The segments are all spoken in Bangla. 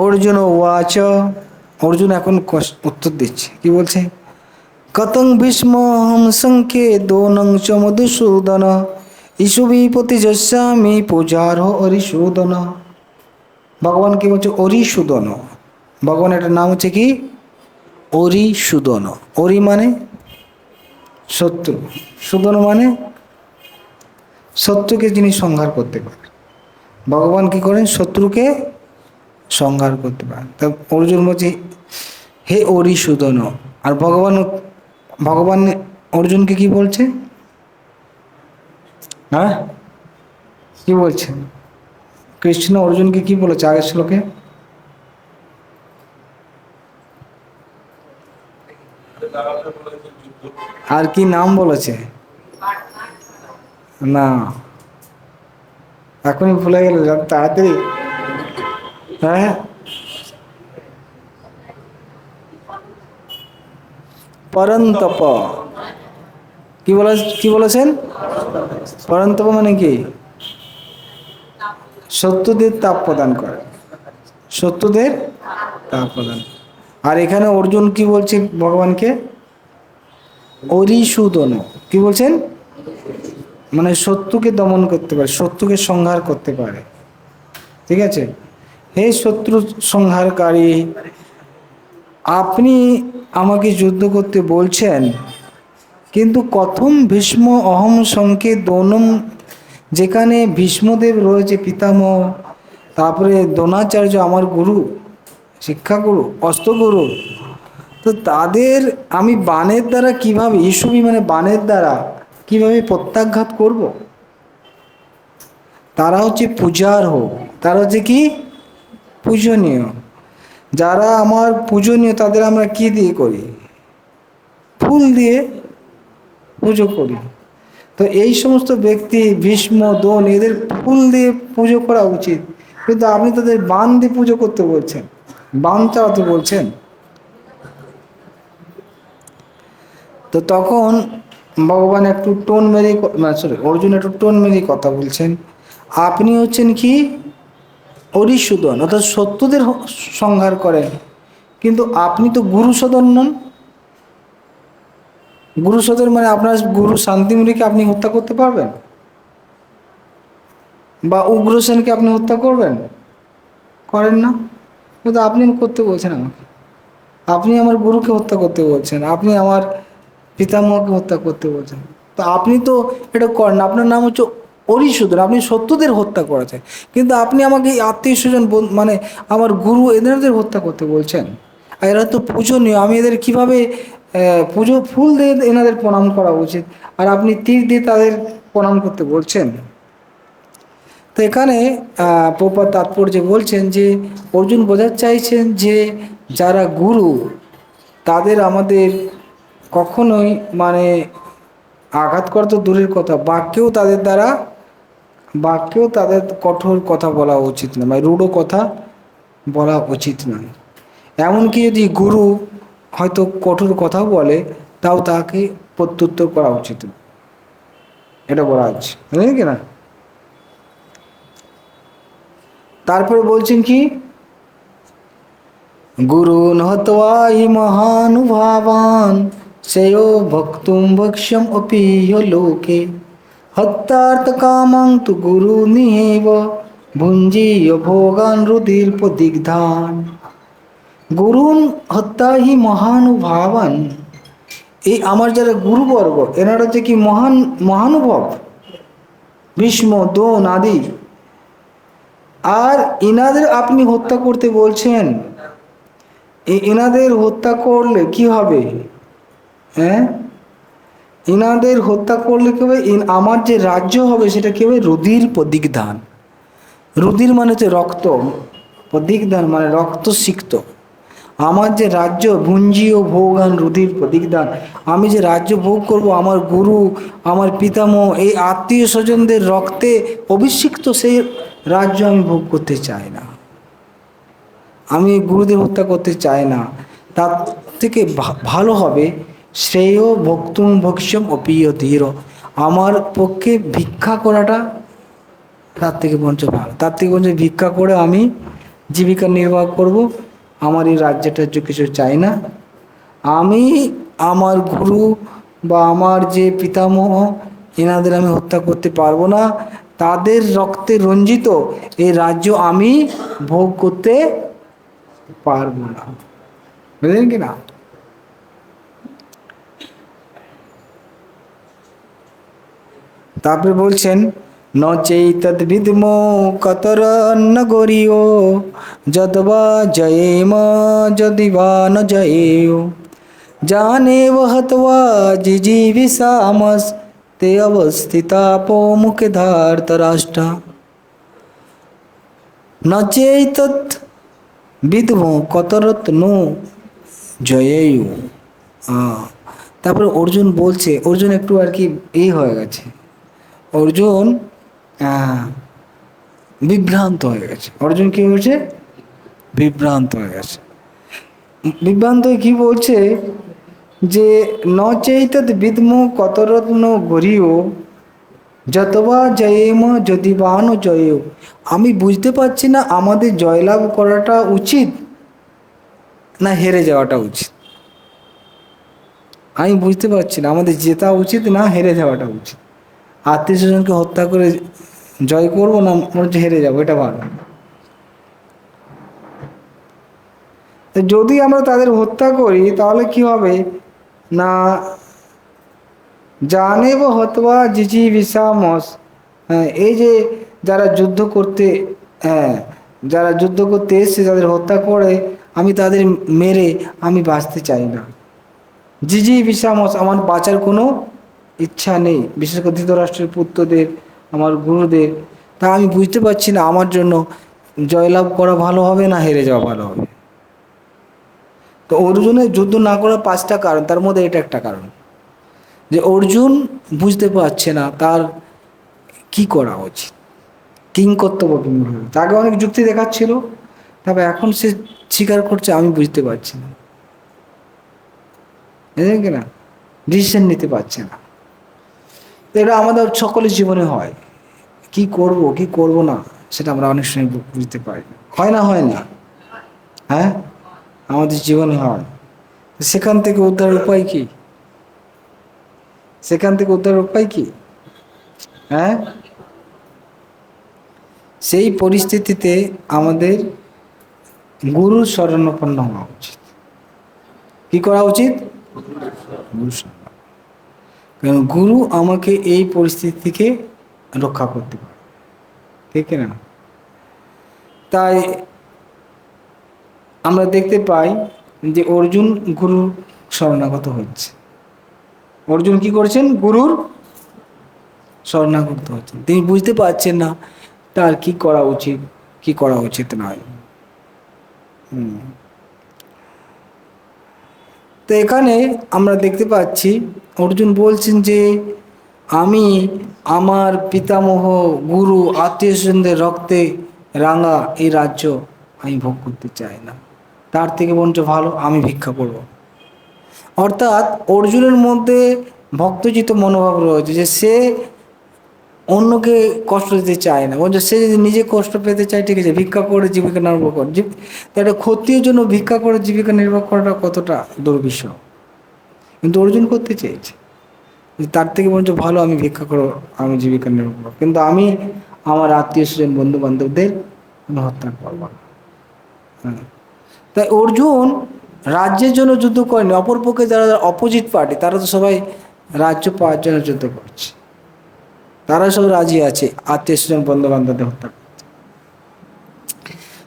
অর্জুন ওয়াচ, অর্জুন এখন উত্তর দিচ্ছে, কি বলছে? কতং ভীষ্ম হম সংখ্যে দোনং চ মধুসূদন ইসুবিপতি যস্যামি পূজার অরিসূদন। ভগবান কি বলছে? অরিসূদন। ভগবান এটার নাম হচ্ছে কি? অরিসূদন। অরি মানে শত্রু, সুদন মানে শত্রুকে যিনি সংহার করতে পারেন। ভগবান কি করেন? শত্রুকে সংহার করতে পারেন। তা অর্জুন বলছে হে অরিসূদন। আর ভগবান ভগবান অর্জুনকে কি বলছে? হ্যাঁ, কি বলছেন? কৃষ্ণ অর্জুনকে কি বলেছে আগের শ্লোকে? আর কি নাম বলেছে? না, এখনই ভুলে গেল তাড়াতাড়ি। হ্যাঁ, পরন্তপ। কি বলে, কি বলেছেন? পরন্তপ মানে কি? শত্রুদের তাপ প্রদান করে, শত্রুদের তাপ প্রদান। আর এখানে অর্জুন কি বলছে ভগবানকে? অরিসূদন। কি বলছেন? মানে শত্রুকে দমন করতে পারে, শত্রুকে সংহার করতে পারে। ঠিক আছে? হে শত্রু সংহারকারী, আপনি আমাকে যুদ্ধ করতে বলছেন, কিন্তু কথম ভীষ্ম অহম সংখ্যে দোনম, যেখানে ভীষ্মদেব রয়েছে পিতামহ, তারপরে দ্রোণাচার্য আমার গুরু, শিক্ষাগুরু, অস্ত্রগুরু, তো তাদের আমি বাণের দ্বারা কিভাবে, ইসুবি মানে বাণের দ্বারা কিভাবে প্রত্যাঘাত করব? তারা হচ্ছে পূজার হোক, তারা হচ্ছে কি? পূজনীয়। যারা আমার পূজনীয় তাদের আমরা কি দিয়ে করি? ফুল দিয়ে পুজো করি। তো এই সমস্ত ব্যক্তি ভীষ্ম, দ্রোণ, এদের ফুল দিয়ে পুজো করা উচিত, কিন্তু আপনি তাদের বাণ দিয়ে পুজো করতে বলছেন, বাণ চালাতে বলছেন। তো তখন ভগবান একটু টোন মেরে, সরি অর্জুন একটু টোন মেরে কথা বলছেন। আপনি হচ্ছেন কি? অরিসূদন, অর্থাৎ শত্রুদের সংহার করেন, কিন্তু আপনি তো গুরুসদন নন। গুরুসদন মানে আপনার গুরু শান্তিমুনিকে আপনি হত্যা করতে পারবেন? বা উগ্রসেনকে আপনি হত্যা করবেন? করেন না। কিন্তু আপনি করতে বলছেন আমাকে, আপনি আমার গুরুকে হত্যা করতে বলছেন, আপনি আমার পিতামহকে হত্যা করতে বলছেন। তো আপনি তো এটা করেন না। আপনার নাম হচ্ছে অরিসূদন, আপনি শত্রুদের হত্যা করেছেন, কিন্তু আপনি আমাকে আত্মীয় স্বজন মানে আমার গুরু এদের হত্যা করতে বলছেন। আর এরা তো পূজনীয়, আমি এদের কীভাবে পুজো, ফুল দিয়ে এনাদের প্রণাম করা উচিত, আর আপনি তীর দিয়ে তাদের প্রণাম করতে বলছেন। তো এখানে প্রপাত তাৎপর্য বলছেন যে অর্জুন বোঝাতে চাইছেন যে যারা গুরু তাদের আমাদের কখনোই মানে আঘাত করা তো দূরের কথা, বাক্যেও তাদের কঠোর কথা বলা উচিত নয়, মানে রূঢ় কথা বলা উচিত নয়। এমনকি যদি গুরু হয়তো কঠোর কথাও বলে, তাও তাকে প্রত্যুত্তর করা উচিত, এটা বলা আছে, বুঝলেন কি না? তারপরে বলছেন কি? গুরুন হত্বা হি মহানুভাবান শ্রেয়ো ভক্তুম ভক্ষ্যম অপিহ লোকে হত্যার্থ কামাং তু গুরু নিহেব ভুঞ্জীয় ভোগান রুধির প্রদিগ্ধান। গুরুন হত্যা হি মহানুভাবান, এই আমার যারা গুরুবর্গ এনারা যে কি মহানুভব, ভীষ্ম, দ্রোণ আদি, আর ইনাদের আপনি হত্যা করতে বলছেন। এনাদের হত্যা করলে কি হবে? হ্যাঁ, ইনাদের হত্যা করলে কি হবে? আমার যে রাজ্য হবে সেটা কি হবে? রুধির প্রদিগ্ধান। রুধির মানে হচ্ছে রক্ত, প্রদিগ্ধান মানে রক্ত সিক্ত। আমার যে রাজ্য, ভুঞ্জীয় ভোগান রুধির প্রদিগ্ধান, আমি যে রাজ্য ভোগ করব, আমার গুরু, আমার পিতামহ, এই আত্মীয় স্বজনদের রক্তে অভিষিক্ত সেই রাজ্য আমি ভোগ করতে চাই না। আমি গুরুদের হত্যা করতে চাই না। তার থেকে ভালো হবে শ্রেয় ভক্তুম ভক্ষ্যম অপিয় ধীর, আমার পক্ষে ভিক্ষা করাটা তার থেকে বঞ্চ ভালো, তার থেকে বঞ্চ ভিক্ষা করে আমি জীবিকা নির্বাহ করব, আমার এই রাজ্যটার কিছু চাই না। আমি আমার গুরু বা আমার যে পিতামহ এনাদের আমি হত্যা করতে পারবো না, তাদের রক্তে রঞ্জিত এই রাজ্য আমি ভোগ করতে পারবো না। বুঝলেন কি না? তারপরে বলছেন ন চৈতদ বিদ্মো কতর ন গরিও যদবা জয়েম যদি বা ন জয়েও জানে হতবা জিজিবিষামস ते अवस्थितापो मुखे धार्तराष्ट्र न चैतत् বিধমো কতরত নো জয়েয়ু। তারপরে অর্জুন বলছে, অর্জুন একটু আর কি হয়ে গেছে, অর্জুন বিভ্রান্ত হয়ে গেছে। অর্জুন কি হয়েছে? বিভ্রান্ত হয়ে গেছে। বিভ্রান্ত হয়ে কি বলছে যে ন চৈতদ বিদ্মো কতরত্ন গরিও যতবা জয়েম যদি বান জয়েও। আমি বুঝতে পারছি না আমাদের জয়লাভ করাটা উচিত না হেরে যাওয়াটা উচিত। আমি বুঝতে পারছি না আমাদের জেতা উচিত না হেরে যাওয়াটা উচিত। আত্মীয় স্বজনকে হত্যা করে জয় করবো না মনে হচ্ছে হেরে যাবো, এটা ভালো। যদি আমরা তাদের হত্যা করি তাহলে কি হবে না, জানে বা হতবা জিজি বিশামস, এই যে যারা যুদ্ধ করতে, যারা যুদ্ধ করতে এসছে তাদের হত্যা করে আমি তাদের মেরে আমি বাঁচতে চাই না। জিজি বিশামস, আমার বাঁচার কোনো ইচ্ছা নেই, বিশেষ করে ধৃতরাষ্ট্রের পুত্রদের, আমার গুরুদের। তা আমি বুঝতে পারছি না আমার জন্য জয়লাভ করা ভালো হবে না হেরে যাওয়া ভালো হবে। তো অর্জুনের যুদ্ধ না করার 5টা কারণ, তার মধ্যে এটা একটা কারণ যে অর্জুন বুঝতে পারছে না তার কি করা উচিত, কিং কর্তব্য কি। তাকে অনেক যুক্তি দেখাচ্ছিল, তবে এখন সে স্বীকার করছে আমি বুঝতে পারছি না, বুঝলেন কিনা, ডিসিশন নিতে পারছে না। এটা আমাদের সকলের জীবনে হয়, কি করব কি করব না সেটা আমরা অনেক সময় বুঝতে পারি না। হয় না? হয় না? হ্যাঁ, আমাদের জীবনে হয়। সেখান থেকে উদ্ধারের উপায় কি? সেখান থেকে উদ্ধারের উপায় কি? হ্যাঁ, সেই পরিস্থিতিতে আমাদের গুরুর শরণাপন্ন হওয়া উচিত। কি করা উচিত? কারণ গুরু আমাকে এই পরিস্থিতি থেকে রক্ষা করতে পারে, ঠিক না? তাই আমরা দেখতে পাই যে অর্জুন গুরুর শরণাগত হচ্ছে। অর্জুন কি করছেন? গুরুর শরণাগত হচ্ছেন। তিনি বুঝতে পারছেন না তার কি করা উচিত কি করা উচিত নয়। তো এখানে আমরা দেখতে পাচ্ছি অর্জুন বলছেন যে আমি আমার পিতামহ গুরু আত্মীয় স্বজনদের রক্তে রাঙা এই রাজ্য আমি ভোগ করতে চাই না, তার থেকে বরঞ্চ ভালো আমি ভিক্ষা করব। অর্থাৎ অর্জুনের মধ্যে ভক্তজিত মনোভাব রয়েছে যে সে অন্যকে কষ্ট দিতে চায় না, বরঞ্চ সে যদি নিজে কষ্ট পেতে চায় ঠিক আছে ভিক্ষা করে জীবিকা নির্বাহ করে। একটা ক্ষত্রিয়ের জন্য ভিক্ষা করে জীবিকা নির্বাহ করাটা কতটা দুর্বিষহ, কিন্তু অর্জুন করতে চেয়েছে তার থেকে বরঞ্চ ভালো আমি ভিক্ষা করো, আমি জীবিকা নির্বাহ করবো, কিন্তু আমি আমার আত্মীয় স্বজন বন্ধু বান্ধবদের আমি হত্যা করবো না। তাই অর্জুন রাজ্যের জন্য যুদ্ধ করেনি, অপরপক্ষে যারা অপোজিট পার্টি তারা তো সবাই রাজ্য পাওয়ার জন্য যুদ্ধ করছে, তারা সব রাজি আছে আত্মীয় স্বজন বন্ধু বান্ধবদের হত্যা করতে।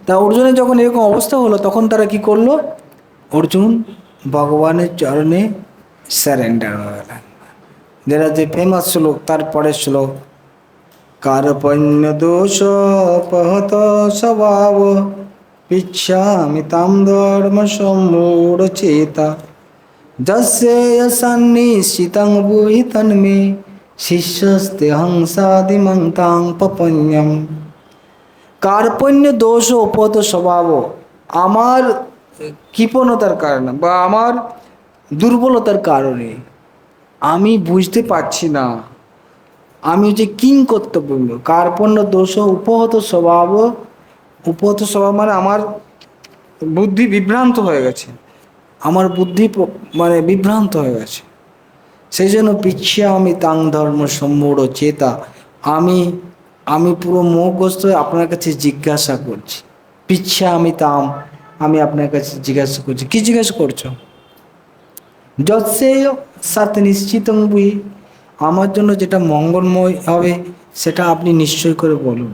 তা অর্জুনের যখন এরকম অবস্থা হলো তখন তারা কি করলো? অর্জুন ভগবানের চরণে সারেন্ডার হয়ে গেলেন। যেটা যে ফেমাস শ্লোক, তারপরের শ্লোক, কার্পণ্য দোষ পহত স্বভাব পিচ্ছামি তাম ধর্ম সম্মূঢ় চেতা যস্যে সন্নিশ্চিতং ভূহি তন্মে শিষ্যস্তে হংসাদিমং তাং পপন্যম। কার্পণ্য দোষ উপহত স্বভাব, আমার কৃপণতার কারণে বা আমার দুর্বলতার কারণে আমি বুঝতে পারছি না আমি যে কিং কর্তব্য। কার্পণ্য দোষ উপহত স্বভাব উপহত স্বভাব মানে আমার বুদ্ধি বিভ্রান্ত হয়ে গেছে, আমার বুদ্ধি মানে বিভ্রান্ত হয়ে গেছে। সেই জন্য পিচ্ছামি তাং ধর্ম সম্মূঢ় চেতা, আমি আমি পুরো মোহগ্রস্ত হয়ে আপনার কাছে জিজ্ঞাসা করছি। পিচ্ছামি তাম, আমি আপনার কাছে জিজ্ঞাসা করছি। কি জিজ্ঞাসা করছো? যৎসেয় সাথে নিশ্চিত বুঝি, আমার জন্য যেটা মঙ্গলময় হবে সেটা আপনি নিশ্চয় করে বলুন।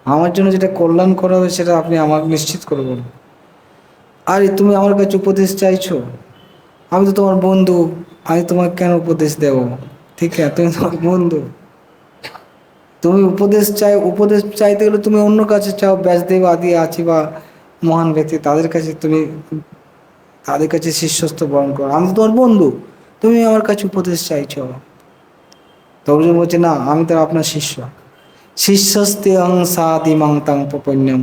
আমার জন্য যেটা কল্যাণ করা হবে সেটা আপনি আমাকে নিশ্চিত করে বলুন। আরে তুমি আমার কাছে উপদেশ চাইছো, আমি তো তোমার বন্ধু, আমি তোমাকে কেন উপদেশ দেব? ঠিক আছে, তুমি তোমার বন্ধু, তুমি উপদেশ চাইতে গেলে তুমি অন্য কাছে চাও, ব্যাসদেব আদি আছে বা মহান ব্যক্তি, তাদের কাছে শিষ্যস্ত বরণ করো। আমি তো তোমার বন্ধু, তুমি আমার কাছে উপদেশ চাইছো। তো অর্জুন বলছে না, আমি তো আপনার শিষ্য। শিষ্যস্তে অং সাদিমাং তাং প্রপন্যম,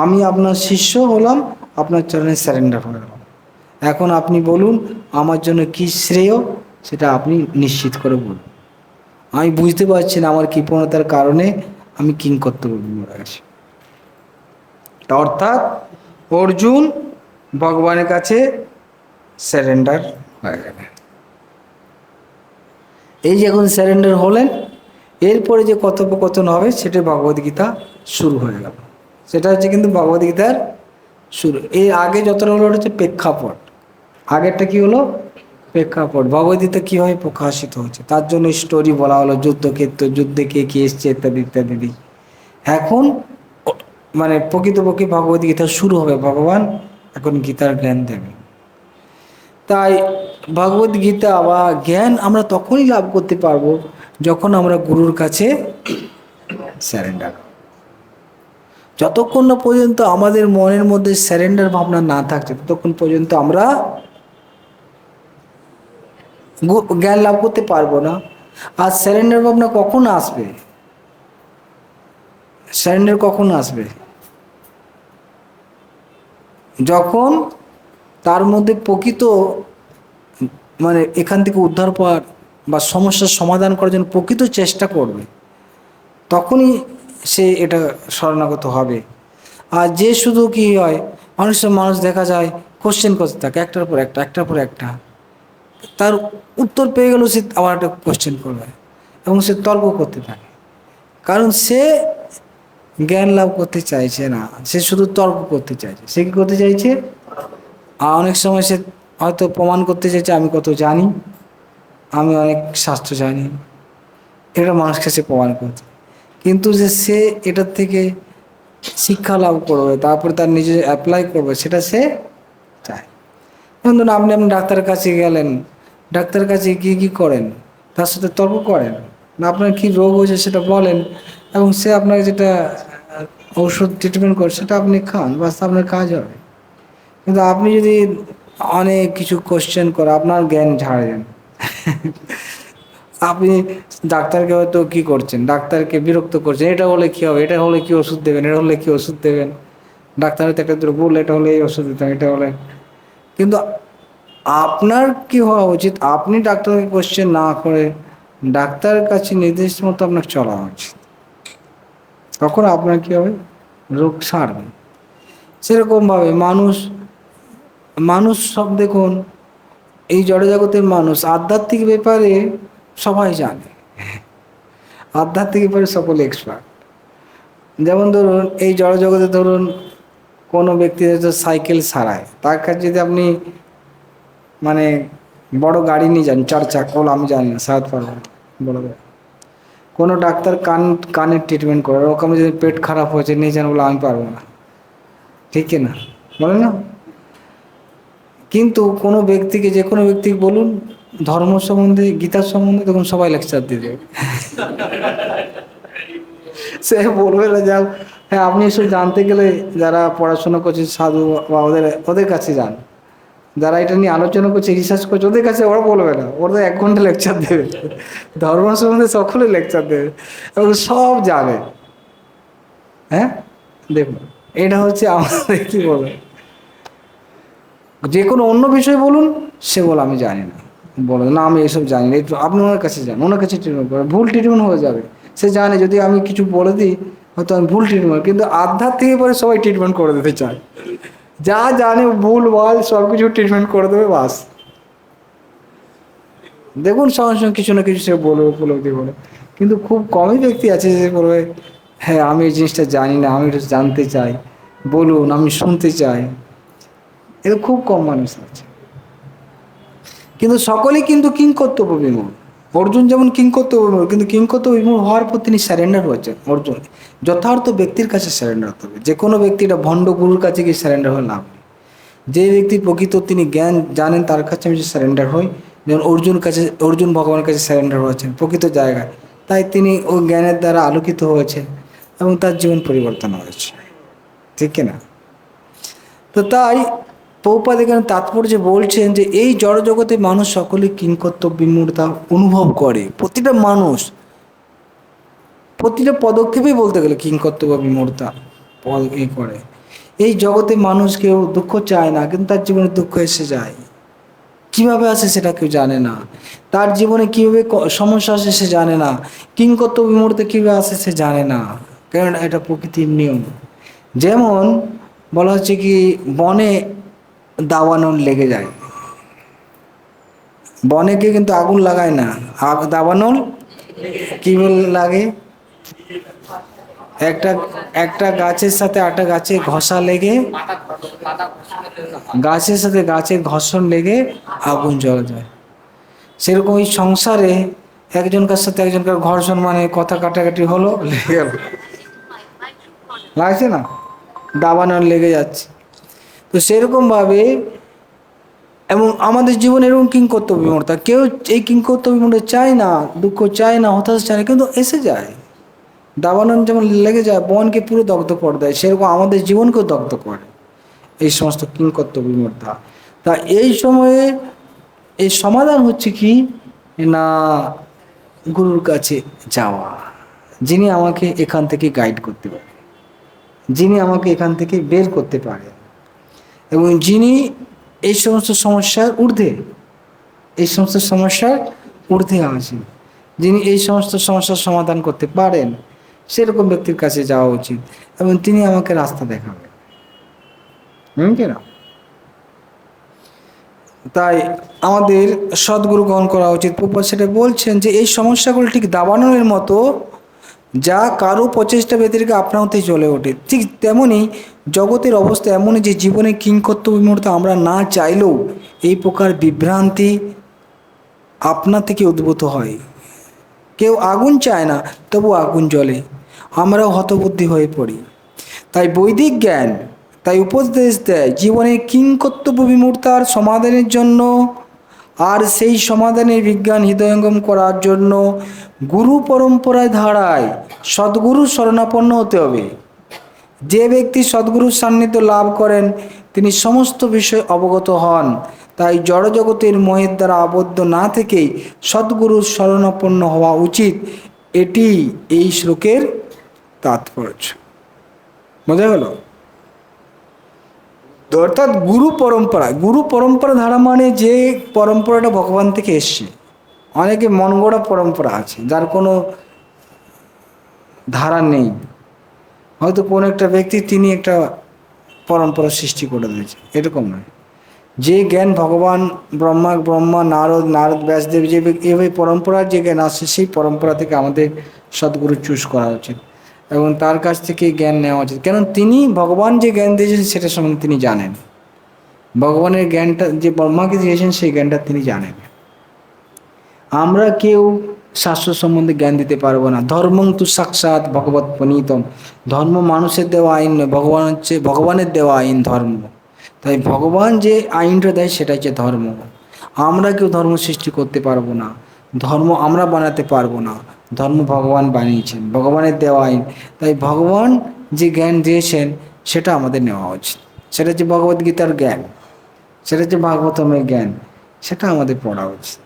আমি আপনার শিষ্য হলাম, আপনার চরণে স্যারেন্ডার হয়ে গেলাম। এখন আপনি বলুন আমার জন্য কি শ্রেয়, সেটা আপনি নিশ্চিত করে বলুন। আমি বুঝতে পারছি না আমার কৃপণতার কারণে আমি কিংকর্তব্য মরে গেছি। অর্থাৎ অর্জুন ভগবানের কাছে স্যারেন্ডার হয়ে গেলেন। এই যে এখন স্যারেন্ডার হলেন, এরপরে যে কথোপকথন হবে সেটা ভগবদ্গীতা শুরু হয়ে গেল। সেটা হচ্ছে কিন্তু ভগবদ্গীতার শুরু। এর আগে যতটা হলো হচ্ছে প্রেক্ষাপট। আগেরটা কি হলো? প্রেক্ষাপট। ভগবদ্গীতা কীভাবে প্রকাশিত হচ্ছে তার জন্য স্টোরি বলা হলো, যুদ্ধক্ষেত্র, যুদ্ধে কে কে এসছে ইত্যাদি ইত্যাদি। এখন মানে প্রকৃতপক্ষে ভগবদ্গীতা শুরু হবে, ভগবান এখন গীতার জ্ঞান দেবে। তাই ভগবদ্গীতা বা জ্ঞান আমরা তখনই লাভ করতে পারবো যখন আমরা গুরুর কাছে স্যারেন্ডার। যতক্ষণ না পর্যন্ত আমাদের মনের মধ্যে স্যারেন্ডার ভাবনা না থাকছে ততক্ষণ পর্যন্ত আমরা জ্ঞান লাভ করতে পারবো না। আর স্যারেন্ডার ভাবনা কখন আসবে? স্যারেন্ডার কখন আসবে? যখন তার মধ্যে প্রকৃত মানে এখান থেকে উদ্ধার পাওয়ার বা সমস্যার সমাধান করার জন্য প্রকৃত চেষ্টা করবে, তখনই সে এটা শরণাগত হবে। আর যে শুধু কি হয়, মানুষ দেখা যায় কোশ্চেন করতে থাকে একটার পর একটা, একটার পর একটা, তার উত্তর পেয়ে গেলেও সে আবার একটা কোশ্চেন করবে এবং সে তর্ক করতে থাকে। কারণ সে জ্ঞান লাভ করতে চাইছে না, সে শুধু তর্ক করতে চাইছে। সে কি করতে চাইছে? আর অনেক সময় সে হয়তো প্রমাণ করতে চাইছে আমি কত জানি, আমি অনেক শাস্ত্র জানি, এটা মানুষকে সে প্রমাণ করছে। কিন্তু যে সে এটার থেকে শিক্ষা লাভ করবে, তারপরে তার নিজে অ্যাপ্লাই করবে, সেটা সে চায়। যেমন ধরুন আপনি ডাক্তারের কাছে গেলেন, ডাক্তারের কাছে গিয়ে কী করেন? তার সাথে তর্ক করেন না, আপনার কী রোগ হয়েছে সেটা বলেন এবং সে আপনাকে যেটা ঔষধ ট্রিটমেন্ট করে সেটা আপনি খান, বাস আপনার কাজ হবে। কিন্তু আপনি যদি অনেক কিছু কোশ্চেন করে আপনার জ্ঞান ঝাড়ে দেন আপনি ডাক্তারকে হয়তো কী করছেন, ডাক্তারকে বিরক্ত করছেন, এটা হলে কী হবে, এটা হলে কী ওষুধ দেবেন, এটা হলে কী ওষুধ দেবেন। ডাক্তার হয়তো একটা দুটো বললে এটা হলে এই ওষুধ দিতাম, এটা হলে। কিন্তু আপনার কি হওয়া উচিত, আপনি ডাক্তারকে কোশ্চেন না করে ডাক্তারের কাছে নির্দিষ্ট মতো আপনার চলা উচিত। তখন আপনার কী হবে? রোগ সারবে। সেরকমভাবে মানুষ সব দেখুন, এই জড়জগতের মানুষ আধ্যাত্মিক ব্যাপারে সবাই জানে, আধ্যাত্মিক ব্যাপারে সকলে এক্সপার্ট। যেমন ধরুন এই জড়জগতে ধরুন কোনো ব্যক্তি হয়তো সাইকেল সারায়, তার কাছে যদি আপনি মানে বড় গাড়ি নিয়ে যান, 4 চাকা, আমি জানি না, সারাতে পারবো না, বড় গাড়ি। কোনো ডাক্তার কানের ট্রিটমেন্ট করে, ওরকম যদি পেট খারাপ হয়েছে নিয়ে যান, বলে আমি পারবো না, ঠিক না, বলে না? কিন্তু কোনো ব্যক্তিকে, যে কোনো ব্যক্তিকে বলুন ধর্ম সম্বন্ধে, গীতার সম্বন্ধে, তখন সবাই লেকচার দিয়ে দেবে সে বলবে না যাও, হ্যাঁ আপনি এসব জানতে গেলে যারা পড়াশোনা করছে সাধু বা ওদের কাছে যান, যারা এটা নিয়ে আলোচনা করছে, রিসার্চ করছে, ওদের কাছে ওরা বলবে না, ওরা 1 ঘন্টা লেকচার দেবে, ধর্ম সম্বন্ধে সকলে লেকচার দেবে এবং সব যাবে। হ্যাঁ দেখুন, এটা হচ্ছে আমাদের কি বলে, যে কোনো অন্য বিষয় বলুন, সে বলে আমি জানি না, বলে না আমি এসব জানি না, আপনি ওনার কাছে যান, ওনার কাছে ট্রিটমেন্ট করেন, ভুল ট্রিটমেন্ট হয়ে যাবে। সে জানে যদি আমি কিছু বলে দিই হয়তো আমি ভুল ট্রিটমেন্ট, কিন্তু আধ্যাত্মিক পরে সবাই ট্রিটমেন্ট করে দিতে চায়, যা জানে ভুল ভাল সব কিছু ট্রিটমেন্ট করে দেবে বাস। দেখুন সঙ্গে সঙ্গে কিছু না কিছু সে বলবে, উপলব্ধি বলে। কিন্তু খুব কমই ব্যক্তি আছে যে বলবে হ্যাঁ আমি এই জিনিসটা জানি না, আমি এটা জানতে চাই, বলুন আমি শুনতে চাই। এটা খুব কম মানুষ আছে। কিন্তু সকলেই কিন্তু কিংকর্তব্য বিমূঢ়। অর্জুন যেমন কিংকর্তব্য বিমূঢ়, কিন্তু কিংকর্তব্য বিমূঢ় হওয়ার পর তিনি স্যারেন্ডার হয়েছেন। অর্জুন যথার্থ ব্যক্তির কাছে স্যারেন্ডার হতে হবে। যে কোনো ব্যক্তি এটা ভণ্ড গুরুর কাছে গিয়ে স্যারেন্ডার হয়ে লাভ নেই। যে ব্যক্তি প্রকৃত তিনি জ্ঞান জানেন তার কাছে আমি স্যারেন্ডার হই, যেমন অর্জুন ভগবানের কাছে স্যারেন্ডার হয়েছেন প্রকৃত জায়গায়, তাই তিনি ওই জ্ঞানের দ্বারা আলোকিত হয়েছেন এবং তার জীবন পরিবর্তন হয়েছে, ঠিক কিনা? তো তাই প্রভুপাদ এখানে তাৎপর্য বলছেন যে এই জড়জগতে মানুষ সকলে কিংকর্তব্য বিমূঢ়তা অনুভব করে। প্রতিটা মানুষ প্রতিটা পদক্ষেপেই বলতে গেলে কিংকর্তব্য বিমূঢ়তা করে। এই জগতে মানুষ কেউ দুঃখ চায় না, কিন্তু তার জীবনে দুঃখ এসে যায়। কিভাবে আসে সেটা কেউ জানে না। তার জীবনে কিভাবে সমস্যা আসে সে জানে না। কিংকর্তব্য বিমূঢ়তা কিভাবে আসে সে জানে না, কারণ এটা প্রকৃতির নিয়ম। যেমন বলা হচ্ছে কি বনে দাবানল লেগে যায়, বনেকে কিন্তু আগুন লাগায় না, দাবানল কি লাগে, একটা একটা গাছের সাথে আরেকটা গাছে ঘষা লেগে, গাছের সাথে গাছের ঘর্ষণ লেগে আগুন জ্বলে যায়। সেরকম এই সংসারে একজনকার সাথে একজনকার ঘর্ষণ মানে কথা কাটাকাটি হলো, লেগে গেল, লাগছে না, দাবানল লেগে যাচ্ছে। তো সেরকম ভাবে এবং আমাদের জীবনে এরকম কিংকর্তব্য বিমূঢ়তা, কেউ এই কিংকর্তব্য বিমূঢ়তা চায় না, দুঃখ চায় না, হতাশা চায় না, কিন্তু এসে যায়। দাবানল যেমন লেগে যায় বনকে পুরো দগ্ধ করে দেয়, সেরকম আমাদের জীবনকেও দগ্ধ করে এই সমস্ত কিংকর্তব্য বিমূঢ়তা। তা এই সময়ে এই সমাধান হচ্ছে কি না, গুরুর কাছে যাওয়া, যিনি আমাকে এখান থেকে গাইড করতে পারে, যিনি আমাকে এখান থেকে বের করতে পারে, এবং যিনি এই সমস্ত সমস্যার ঊর্ধ্বে, এই সমস্ত সমস্যার ঊর্ধ্বে আছেন, যিনি এই সমস্ত সমস্যার সমাধান করতে পারেন, সেরকম ব্যক্তির কাছে যাওয়া উচিত এবং তিনি আমাকে রাস্তা দেখাবেন। কিনা? তাই আমাদের সদ্গুরু গ্রহণ করা উচিত। প্রভুপাদ সেটা বলছেন যে এই সমস্যাগুলো ঠিক দাবানলের মতো, যা কারো প্রচেষ্টা ব্যতিরেকে আপনা হতে চলে ওঠে। ঠিক তেমনি জগতের অবস্থা এমনই যে জীবনে কিংকর্তব্য বিমূঢ়তা আমরা না চাইলেও এই প্রকার বিভ্রান্তি আপনা থেকে উদ্ভূত হয়। কেউ আগুন চায় না, তবু আগুন জ্বলে, আমরাও হতবুদ্ধি হয়ে পড়ি। তাই বৈদিক জ্ঞান তাই উপদেশ দেয় জীবনে কিংকর্তব্য বিমূঢ়তার সমাধানের জন্য, আর সেই সমাধানের বিজ্ঞান হৃদয়ঙ্গম করার জন্য গুরু পরম্পরায় ধারায় সদ্গুরুর শরণাপন্ন হতে হবে। যে ব্যক্তি সদ্গুরুর সান্নিধ্য লাভ করেন তিনি সমস্ত বিষয় অবগত হন। তাই জড়জগতের মোহের দ্বারা আবদ্ধ না থেকেই সদ্গুরুর শরণাপন্ন হওয়া উচিত। এটি এই শ্লোকের তাৎপর্য। বোঝা গেল? অর্থাৎ গুরু পরম্পরা ধারা মানে যে পরম্পরাটা ভগবান থেকে এসছে। অনেকে মন গড়া পরম্পরা আছে যার কোনো ধারা নেই, হয়তো কোনো একটা ব্যক্তি তিনি একটা পরম্পরা সৃষ্টি করে দিয়েছে, এরকম নয়। যে জ্ঞান ভগবান ব্রহ্মা নারদ ব্যাসদেব যে এভাবে পরম্পরার যে জ্ঞান আসছে, সেই পরম্পরা থেকে আমাদের সদ্গুরু চুজ করা উচিত এবং তার কাছ থেকে জ্ঞান নেওয়া উচিত। কেন তিনি ভগবান যে জ্ঞান দিয়েছেন সেটা সম্বন্ধে তিনি জানেন। ভগবানের জ্ঞানটা যে ব্রহ্মাকে দিয়েছেন সেই জ্ঞানটা তিনি জানেন। আমরা কেউ শাস্ত্র সম্বন্ধে জ্ঞান দিতে পারবো না। ধর্মং তু সাক্ষাৎ ভগবৎ প্রণীতম। ধর্ম মানুষের দেওয়া আইন নয়, ভগবানের দেওয়া আইন ধর্ম। তাই ভগবান যে আইনটা দেয় সেটা হচ্ছে ধর্ম। আমরা কেউ ধর্ম সৃষ্টি করতে পারবো না, ধর্ম আমরা বানাতে পারবো না, ধর্ম ভগবান বানিয়েছেন, ভগবানের দেওয়া আইন। তাই ভগবান যে জ্ঞান দিয়েছেন সেটা আমাদের নেওয়া উচিত। সেটা হচ্ছে ভগবদ্গীতার জ্ঞান, সেটা হচ্ছে ভাগবতমের জ্ঞান, সেটা আমাদের পড়া উচিত।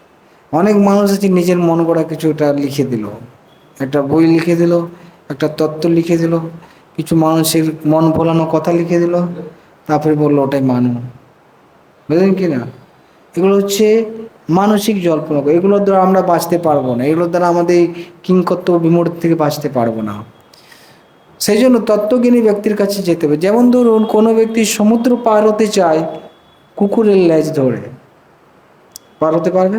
অনেক মানুষ আছে নিজের মন গড়া কিছুটা লিখে দিল, একটা বই লিখে দিল, একটা তত্ত্ব লিখে দিল, কিছু মানুষের মন ভোলানো কথা লিখে দিল, তারপরে বললো ওটাই মানু। বুঝলেন কি না? এগুলো হচ্ছে মানসিক জল্পনা। এগুলোর দ্বারা আমরা বাঁচতে পারবো না, এগুলোর দ্বারা আমাদের কিংকর্তব্য বিমূঢ় থেকে বাঁচতে পারবো না। সেই জন্য তত্ত্বজ্ঞানী ব্যক্তির কাছে যেতে হবে। যেমন ধরুন কোনো ব্যক্তি সমুদ্র পার হতে চায় কুকুরের লেজ ধরে, পার হতে পারবে?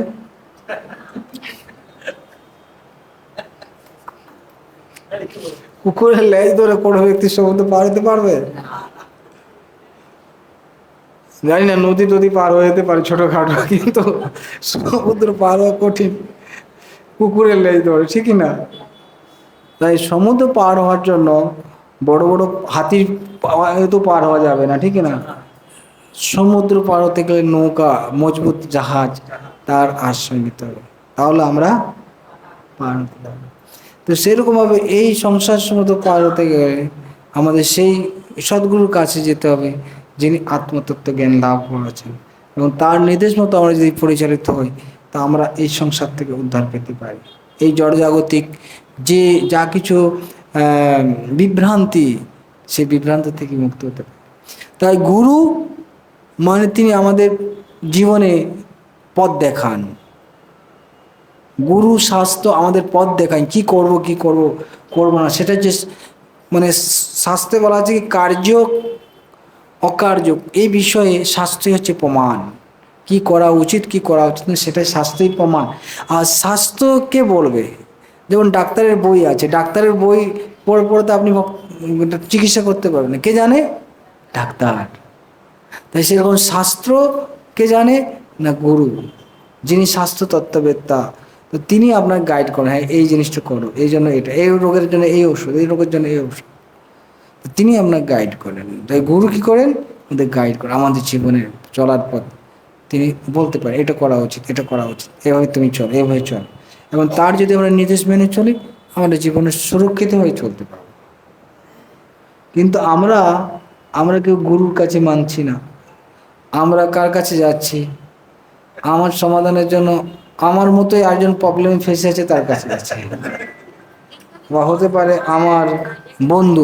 কুকুরের লেজ ধরে কোনো ব্যক্তি সমুদ্র পার হতে পারবে? জানি না, নদী টদী পার হয়ে যেতে পারে ছোটখাটো, কিন্তু সমুদ্র পার হওয়া কঠিন কুকুরের লেজ ধরে, ঠিকই না? তাই সমুদ্র পার হওয়ার জন্য বড় বড় হাতির তো পার হওয়া যাবে না, ঠিক না? সমুদ্র পার হতে গেলে নৌকা, মজবুত জাহাজ, তার আশ্রয় নিতে হবে, তাহলে আমরা পার হতে পারবো। তো সেরকমভাবে এই সংসার সমুদ্র পার হতে গেলে আমাদের সেই সদ্গুরুর কাছে যেতে হবে যিনি আত্মতত্ত্ব জ্ঞান লাভ করেছেন, এবং তার নির্দেশ মতো আমরা যদি পরিচালিত হই তা আমরা এই সংসার থেকে উদ্ধার পেতে পারি। এই জড়জাগতিক যে যা কিছু বিভ্রান্তি, সেই বিভ্রান্তি থেকে মুক্ত হতে পারি। তাই গুরু মানে তিনি আমাদের জীবনে পথ দেখান। গুরু শাস্ত্র আমাদের পথ দেখান, কি করব কি করব করব না, সেটা যে মানে শাস্ত্রে বলা আছে কি কার্য অকার্য, এই বিষয়ে শাস্ত্রই হচ্ছে প্রমাণ। কি করা উচিত কি করা উচিত না সেটাই শাস্ত্রই প্রমাণ। আর শাস্ত্র কে বলবে? যেমন ডাক্তারের বই আছে, ডাক্তারের বই পড়ে পড়ে তো আপনি চিকিৎসা করতে পারবেন না, কে জানে? ডাক্তার। তাই সেরকম শাস্ত্র কে জানে না? গুরু, যিনি স্বাস্থ্য তত্ত্ববেত্তা, তো তিনি আপনাকে গাইড করেন, হ্যাঁ এই জিনিসটা করো, এই জন্য এটা, এই রোগের জন্য এই ওষুধ, এই রোগের জন্য এই ওষুধ, তিনি আপনাকে গাইড করেন। তাই গুরু কি করেন? আমাদের গাইড করেন আমাদের জীবনের চলার পথ। তিনি বলতে পারেন এটা করা উচিত, এটা করা উচিত, এভাবে তুমি চল, এভাবে চল, এবং তার যদি আমরা নির্দেশ মেনে চলি আমাদের জীবনে সুরক্ষিত হয়ে চলতে পারব। কিন্তু আমরা কেউ গুরুর কাছে মানছি না। আমরা কার কাছে যাচ্ছি? আমার সমাধানের জন্য আমার মতোই আরেকজন প্রবলেমে ফেসে আছে তার কাছে যাচ্ছি, বা হতে পারে আমার বন্ধু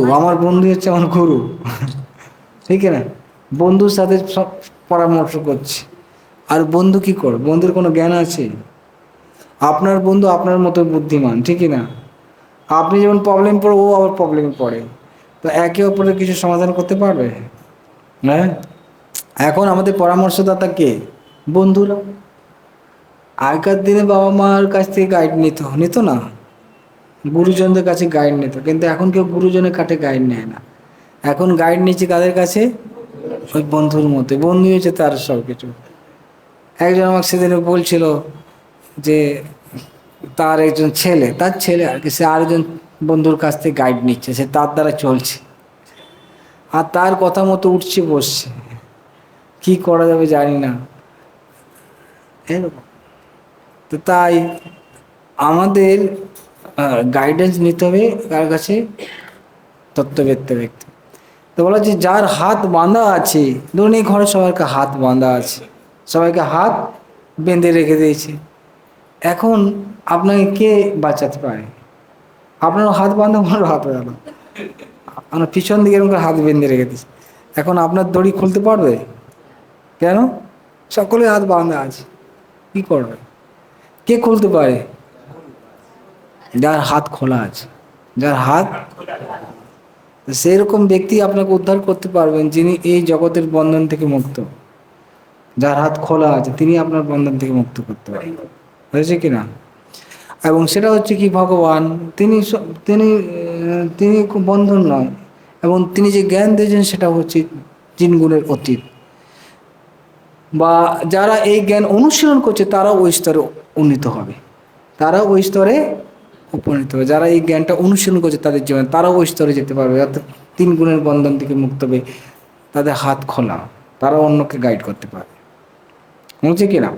হচ্ছে আমার গুরু, ঠিক না? বন্ধুর সাথে সব পরামর্শ করছি। আর বন্ধু কি করে? বন্ধুর কোনো জ্ঞান আছে? আপনার বন্ধু আপনার মতো বুদ্ধিমান, ঠিকই না? আপনি যেমন প্রবলেম পড়ে ও আবার প্রবলেমে পড়ে, তো একে অপরের কিছু সমাধান করতে পারবে? হ্যাঁ। এখন আমাদের পরামর্শদাতা কে? বন্ধুরা। আগেকার দিনে বাবা মার কাছ থেকে গাইড নিত না, গুরুজনদের কাছে গাইড নিত, কিন্তু এখন কেউ গুরুজনের কাছে গাইড নেয় না। এখন গাইড নিচ্ছে কাদের কাছে? ওই বন্ধুর মতো। বন্ধু হয়েছে তার সব কিছু। একজন আমাকে সেদিনে বলছিল যে তার একজন ছেলে, তার ছেলে আর কি, সে আরেকজন বন্ধুর কাছ থেকে গাইড নিচ্ছে, সে তার দ্বারা চলছে, আর তার কথা মতো উঠছে বসছে, কি করা যাবে জানি না, এরকম। তো তাই আমাদের গাইডেন্স নিতে হবে কার কাছে? তত্ত্ববেত্তা ব্যক্তি। তো বলা যে যার হাত বাঁধা আছে, ধরুন এই ঘরে সবাইকে হাত বাঁধা আছে, সবাইকে হাত বেঁধে রেখে দিয়েছে, এখন আপনাকে কে বাঁচাতে পারে? আপনার হাত বাঁধা, আমার হাত বাঁধা, আপনার পিছন দিকে এরকম হাত বেঁধে রেখে দিয়েছে, এখন আপনার দড়ি খুলতে পারবে? কেন? সকলের হাত বাঁধা আছে, কি করবে? কে খুলতে পারে? যার হাত খোলা আছে, যার হাত, সেরকম ব্যক্তি আপনাকে উদ্ধার করতে পারবেন যিনি এই জগতের বন্ধন থেকে মুক্ত। যার হাত খোলা আছে তিনি আপনার বন্ধন থেকে মুক্ত করতে পারেন, হয়েছে কি না? এবং সেটা হচ্ছে কি ভগবান, তিনি তিনি তিনি বন্ধন নয়, এবং তিনি যে জ্ঞান দিয়েছেন সেটা হচ্ছে জিন গুণের অতীত। বা যারা এই জ্ঞান অনুশীলন করছে তারা ওই স্তরে উন্নীত হবে, তারা ওই স্তরে উপনীত হবে। যারা এই জ্ঞানটা অনুশীলন করছে তাদের জীবনে, তারা ওই স্তরে যেতে পারবে, অর্থাৎ 3 গুণের বন্ধন থেকে মুক্ত হবে, তাদের হাত খোলা, তারা অন্যকে গাইড করতে পারে, বুঝছে কিনা?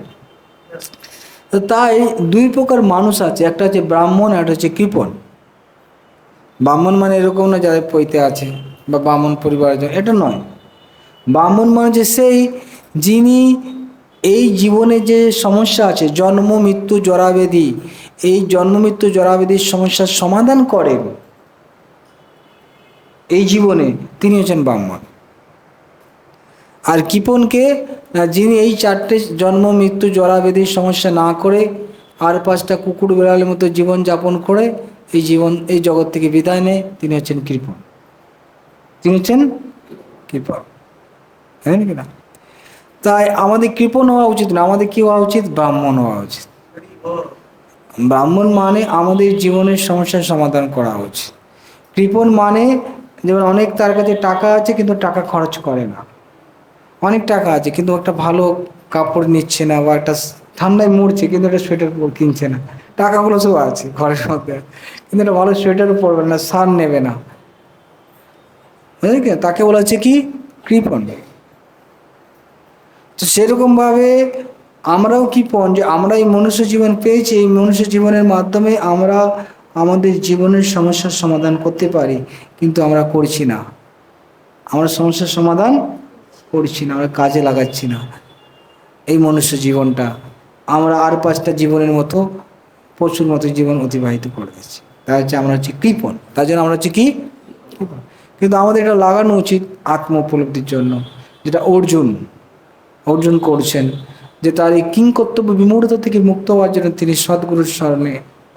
তো তাই 2 প্রকার মানুষ আছে, একটা হচ্ছে ব্রাহ্মণ, একটা হচ্ছে কৃপণ। ব্রাহ্মণ মানে এরকম না যাদের পৈতে আছে বা ব্রাহ্মণ পরিবারের জন্য, এটা নয়। ব্রাহ্মণ মানে যে সেই যিনি এই জীবনে যে সমস্যা আছে, জন্ম মৃত্যু জরাবেদি, এই জন্ম মৃত্যু জরাবেদির সমস্যার সমাধান করেন এই জীবনে, তিনি হচ্ছেন ব্রাহ্মণ। আর কৃপণকে, যিনি এই 4টে জন্ম মৃত্যু জরাবেদির সমস্যা না করে আর 5টা কুকুর বেড়ালের মতো জীবন যাপন করে এই জগৎ থেকে বিদায় নেয়, তিনি হচ্ছেন কৃপণ। তিনি হচ্ছেন কৃপণ, তাই নাকি না? তাই আমাদের কৃপণ হওয়া উচিত না, আমাদের কি হওয়া উচিত? ব্রাহ্মণ হওয়া উচিত। ব্রাহ্মণ মানে আমাদের জীবনের সমস্যার সমাধান করা উচিত। কৃপণ মানে যেমন অনেক তার কাছে টাকা আছে কিন্তু টাকা খরচ করে না, অনেক টাকা আছে কিন্তু একটা ভালো কাপড় নিচ্ছে না, বা একটা ঠান্ডায় মরছে কিন্তু একটা সোয়েটার কিনছে না, টাকাগুলো সব আছে ঘরের মধ্যে কিন্তু একটা ভালো সোয়েটারও পরবে না, সার নেবে না, বুঝলেন কি? তাকে বলা হচ্ছে কি? কৃপণ। তো সেরকমভাবে আমরাও কৃপণ, যে আমরা এই মনুষ্য জীবন পেয়েছি, এই মনুষ্য জীবনের মাধ্যমে আমরা আমাদের জীবনের সমস্যার সমাধান করতে পারি, কিন্তু আমরা করছি না। আমরা সমস্যার সমাধান করছি না, আমরা কাজে লাগাচ্ছি না এই মনুষ্য জীবনটা। আমরা আর 5টা জীবনের মতো পশুর মতো জীবন অতিবাহিত করে দিচ্ছি। তা হচ্ছে আমরা হচ্ছে কৃপণ, তার জন্য আমরা হচ্ছে কি? কৃপণ। কিন্তু আমাদের এটা লাগানো উচিত আত্ম উপলব্ধির জন্য, যেটা অর্জুন করছেন, যে তার এই কিংকর্তব্য বিমূঢ়তা থেকে মুক্ত হওয়ার জন্য তিনি সদ্গুরুর শরণে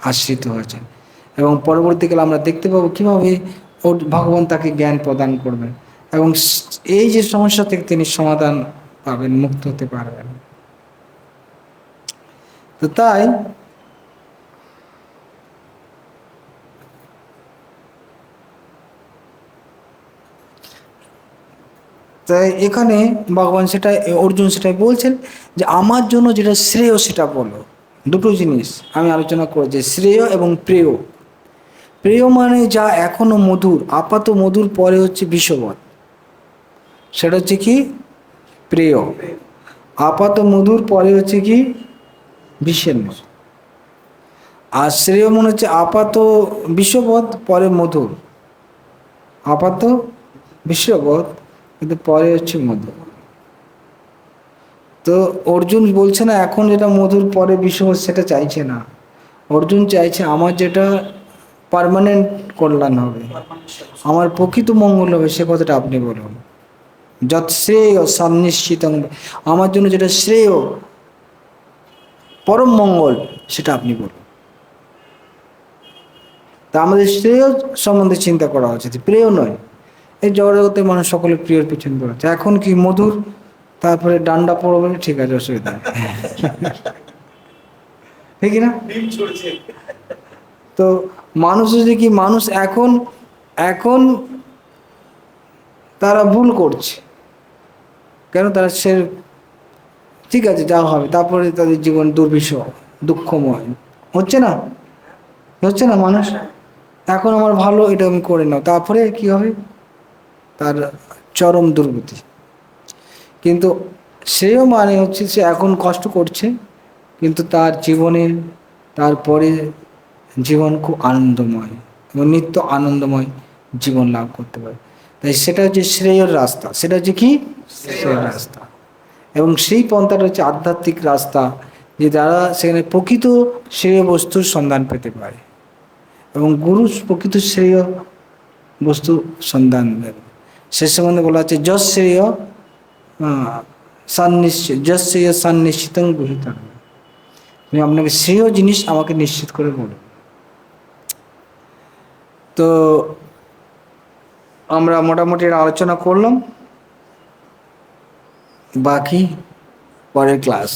আশ্রিত হয়েছেন। এবং পরবর্তীকালে আমরা দেখতে পাবো কীভাবে ভগবান তাকে জ্ঞান প্রদান করবেন, এবং এই যে সমস্যা থেকে তিনি সমাধান পাবেন, মুক্ত হতে পারবেন। তো তাই তাই এখানে ভগবান অর্জুন সেটাই বলছেন, যে আমার জন্য যেটা শ্রেয় সেটা বলো। দুটো জিনিস আমি আলোচনা করেছি, শ্রেয় এবং প্রেয়। প্রেয় মানে যা এখনো মধুর, আপাত মধুর পরে হচ্ছে বিষবৎ, সেটা হচ্ছে কি? প্রেয়। আপাত মধুর পরে হচ্ছে কি? বিষের মতো। আর শ্রেয় মনে হচ্ছে আপাত বিষবৎ পরে মধুর, আপাত বিষবৎ কিন্তু পরে হচ্ছে মধুর। তো অর্জুন বলছে না এখন যেটা মধুর পরে বিষবৎ সেটা চাইছে না, অর্জুন চাইছে আমার যেটা পার্মানেন্ট কল্যাণ হবে, আমার প্রকৃত মঙ্গল হবে, সে কথাটা আপনি বলুন। যৎ শ্রেয় সন্নিশ্চিত, আমার জন্য যেটা শ্রেয় পরম মঙ্গল সেটা আপনি বলুন। তা আমাদের শ্রেয় সম্বন্ধে চিন্তা করা উচিত, প্রিয় নয়। এই জগতের মানুষ সকলে প্রিয়র পিছনে দৌড়াচ্ছে, এখন কি মধুর তারপরে ডান্ডা পড়বে, ঠিক আছে অসুবিধা নেই, ঠিক না? তো মানুষ যদি কি, মানুষ এখন এখন তারা ভুল করছে কেন? তারা সে ঠিক আছে যা হবে, তারপরে তাদের জীবন দুর্বিষহ দুঃখময় হচ্ছে না, হচ্ছে না? মানুষ এখন আমার ভালো, এটা আমি করে নাও, তারপরে কি হবে? তার চরম দুর্গতি। কিন্তু সেও মানে হচ্ছে সে এখন কষ্ট করছে কিন্তু তার জীবনের তারপরে জীবন খুব আনন্দময় এবং নিত্য আনন্দময় জীবন লাভ করতে পারে। তাই সেটা হচ্ছে শ্রেয়ের রাস্তা, সেটা হচ্ছে কি? শ্রেয়ের রাস্তা। এবং সেই পন্থাটা হচ্ছে আধ্যাত্মিক রাস্তা, যে দ্বারা সেখানে প্রকৃত শ্রেয় বস্তুর সন্ধান পেতে পারে এবং গুরু প্রকৃত শ্রেয় বস্তু সন্ধান দেবে। সে সম্বন্ধে বলা হচ্ছে যশ শ্রেয় সন্নিশ্চিত, যশ শ্রেয় সন্নিশ্চিতং গৃহীত। তুমি আপনাকে শ্রেয় জিনিস আমাকে নিশ্চিত করে বলো। তো আমরা মোটামুটি আলোচনা করলাম, বাকি পরের ক্লাস।